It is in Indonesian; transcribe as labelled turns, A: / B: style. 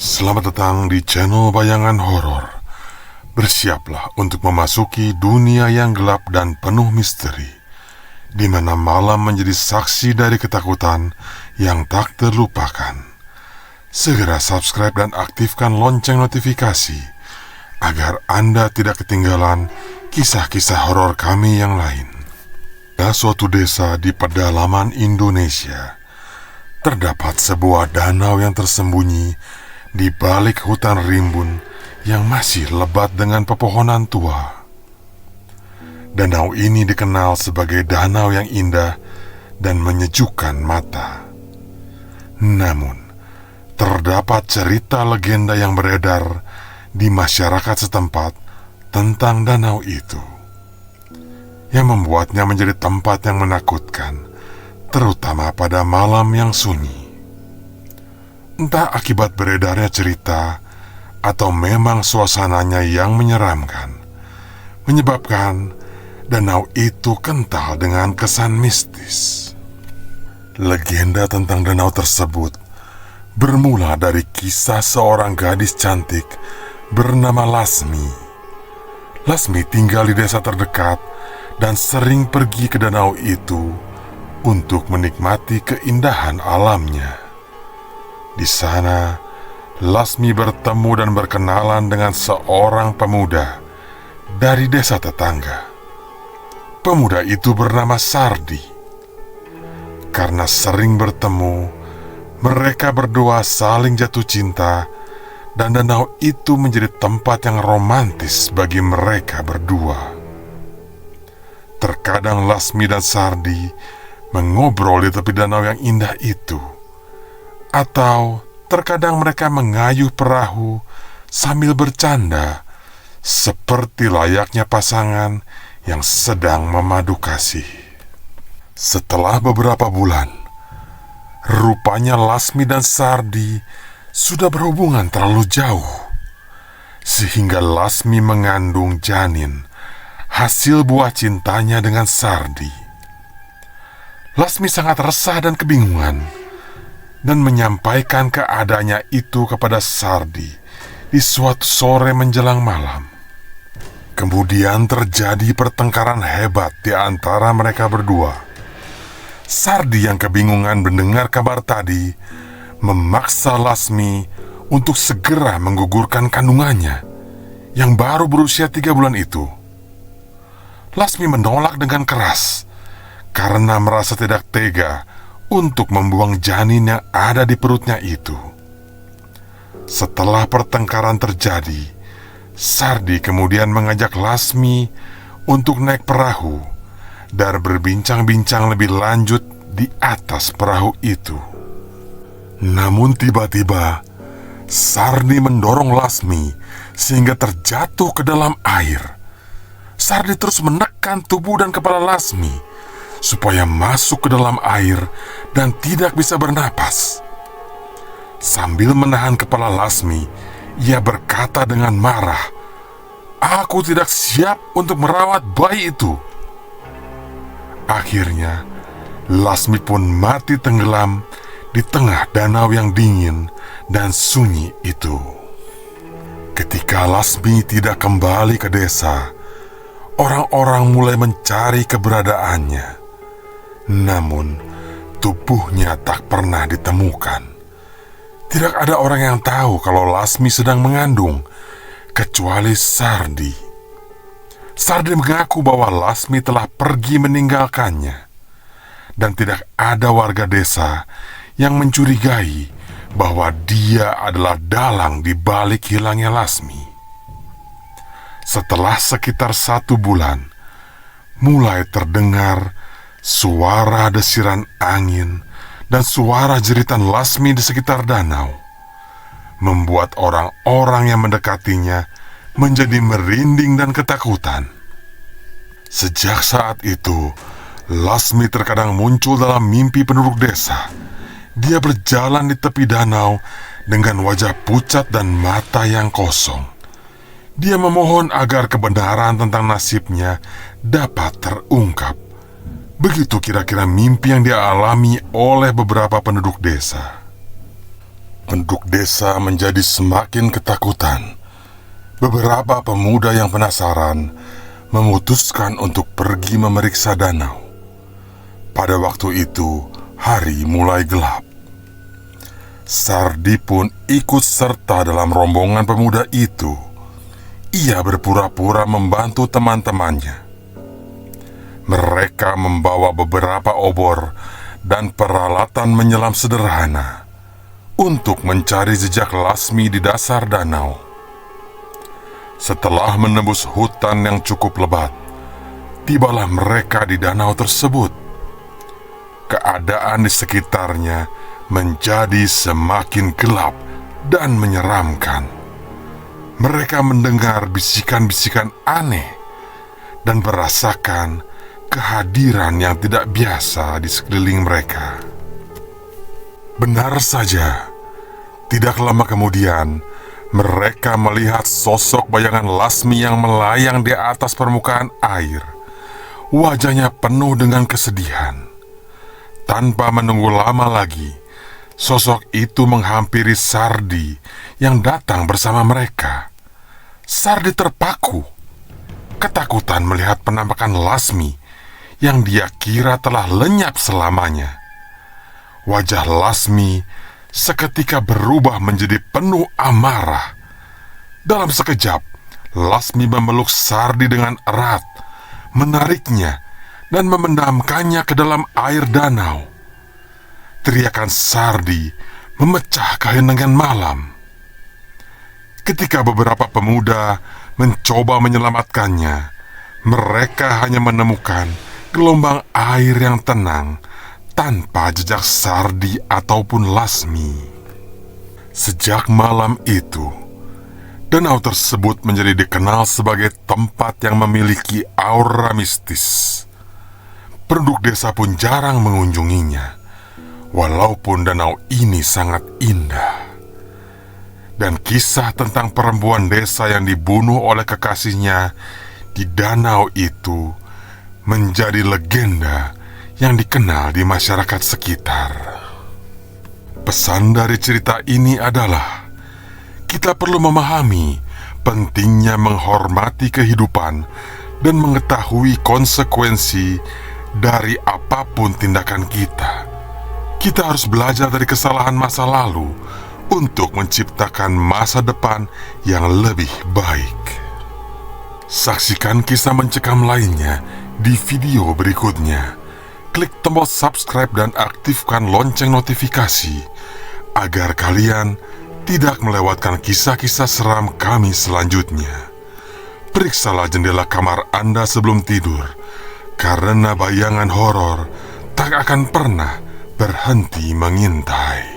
A: Selamat datang di channel Bayangan Horor. Bersiaplah untuk memasuki dunia yang gelap dan penuh misteri, di mana malam menjadi saksi dari ketakutan yang tak terlupakan. Segera subscribe dan aktifkan lonceng notifikasi agar Anda tidak ketinggalan kisah-kisah horor kami yang lain. Di suatu desa di pedalaman Indonesia, terdapat sebuah danau yang tersembunyi di balik hutan rimbun yang masih lebat dengan pepohonan tua. Danau ini dikenal sebagai danau yang indah dan menyejukkan mata. Namun, terdapat cerita legenda yang beredar di masyarakat setempat tentang danau itu, yang membuatnya menjadi tempat yang menakutkan, terutama pada malam yang sunyi. Entah akibat beredarnya cerita atau memang suasananya yang menyeramkan, menyebabkan danau itu kental dengan kesan mistis. Legenda tentang danau tersebut bermula dari kisah seorang gadis cantik bernama Lasmi. Lasmi tinggal di desa terdekat dan sering pergi ke danau itu untuk menikmati keindahan alamnya. Di sana, Lasmi bertemu dan berkenalan dengan seorang pemuda dari desa tetangga. Pemuda itu bernama Sardi. Karena sering bertemu, mereka berdua saling jatuh cinta, dan danau itu menjadi tempat yang romantis bagi mereka berdua. Terkadang Lasmi dan Sardi mengobrol di tepi danau yang indah itu, atau terkadang mereka mengayuh perahu sambil bercanda, seperti layaknya pasangan yang sedang memadu kasih. Setelah beberapa bulan, rupanya Lasmi dan Sardi sudah berhubungan terlalu jauh, sehingga Lasmi mengandung janin, hasil buah cintanya dengan Sardi. Lasmi sangat resah dan kebingungan, dan menyampaikan keadaannya itu kepada Sardi di suatu sore menjelang malam. Kemudian terjadi pertengkaran hebat di antara mereka berdua. Sardi yang kebingungan mendengar kabar tadi memaksa Lasmi untuk segera menggugurkan kandungannya yang baru berusia 3 bulan itu. Lasmi menolak dengan keras karena merasa tidak tega untuk membuang janin yang ada di perutnya itu. Setelah pertengkaran terjadi, Sardi kemudian mengajak Lasmi untuk naik perahu dan berbincang-bincang lebih lanjut di atas perahu itu. Namun tiba-tiba, Sardi mendorong Lasmi sehingga terjatuh ke dalam air. Sardi terus menekan tubuh dan kepala Lasmi supaya masuk ke dalam air dan tidak bisa bernapas. Sambil menahan kepala Lasmi, ia berkata dengan marah, "Aku tidak siap untuk merawat bayi itu." Akhirnya, Lasmi pun mati tenggelam di tengah danau yang dingin dan sunyi itu. Ketika Lasmi tidak kembali ke desa, orang-orang mulai mencari keberadaannya. Namun, tubuhnya tak pernah ditemukan. Tidak ada orang yang tahu kalau Lasmi sedang mengandung, kecuali Sardi. Sardi mengaku bahwa Lasmi telah pergi meninggalkannya, dan tidak ada warga desa yang mencurigai bahwa dia adalah dalang di balik hilangnya Lasmi. Setelah sekitar 1 bulan, mulai terdengar suara desiran angin dan suara jeritan Lasmi di sekitar danau, membuat orang-orang yang mendekatinya menjadi merinding dan ketakutan. Sejak saat itu, Lasmi terkadang muncul dalam mimpi penduduk desa. Dia berjalan di tepi danau dengan wajah pucat dan mata yang kosong. Dia memohon agar kebenaran tentang nasibnya dapat terungkap. Begitu kira-kira mimpi yang dia alami oleh beberapa penduduk desa. penduduk desa menjadi semakin ketakutan. Beberapa pemuda yang penasaran memutuskan untuk pergi memeriksa danau. Pada waktu itu, hari mulai gelap. Sardi pun ikut serta dalam rombongan pemuda itu. Ia berpura-pura membantu teman-temannya. Mereka membawa beberapa obor dan peralatan menyelam sederhana untuk mencari jejak Lasmi di dasar danau. Setelah menembus hutan yang cukup lebat, tibalah mereka di danau tersebut. Keadaan di sekitarnya menjadi semakin gelap dan menyeramkan. Mereka mendengar bisikan-bisikan aneh dan merasakan kehadiran yang tidak biasa di sekeliling mereka. Benar saja, tidak lama kemudian mereka melihat sosok bayangan Lasmi yang melayang di atas permukaan air. Wajahnya penuh dengan kesedihan. Tanpa menunggu lama lagi, sosok itu menghampiri Sardi yang datang bersama mereka. Sardi terpaku, ketakutan melihat penampakan Lasmi yang dia kira telah lenyap selamanya. Wajah Lasmi seketika berubah menjadi penuh amarah. Dalam sekejap, Lasmi memeluk Sardi dengan erat, menariknya dan memendamkannya ke dalam air danau. Teriakan Sardi memecah keheningan malam. Ketika beberapa pemuda mencoba menyelamatkannya, mereka hanya menemukan gelombang air yang tenang tanpa jejak Sardi ataupun Lasmi. Sejak malam itu, danau tersebut menjadi dikenal sebagai tempat yang memiliki aura mistis. Penduduk desa pun jarang mengunjunginya, walaupun danau ini sangat indah. Dan kisah tentang perempuan desa yang dibunuh oleh kekasihnya di danau itu menjadi legenda yang dikenal di masyarakat sekitar. Pesan dari cerita ini adalah kita perlu memahami pentingnya menghormati kehidupan dan mengetahui konsekuensi dari apapun tindakan kita. Kita harus belajar dari kesalahan masa lalu untuk menciptakan masa depan yang lebih baik. Saksikan kisah mencekam lainnya di video berikutnya. Klik tombol subscribe dan aktifkan lonceng notifikasi agar kalian tidak melewatkan kisah-kisah seram kami selanjutnya. Periksalah jendela kamar Anda sebelum tidur, karena bayangan horor tak akan pernah berhenti mengintai.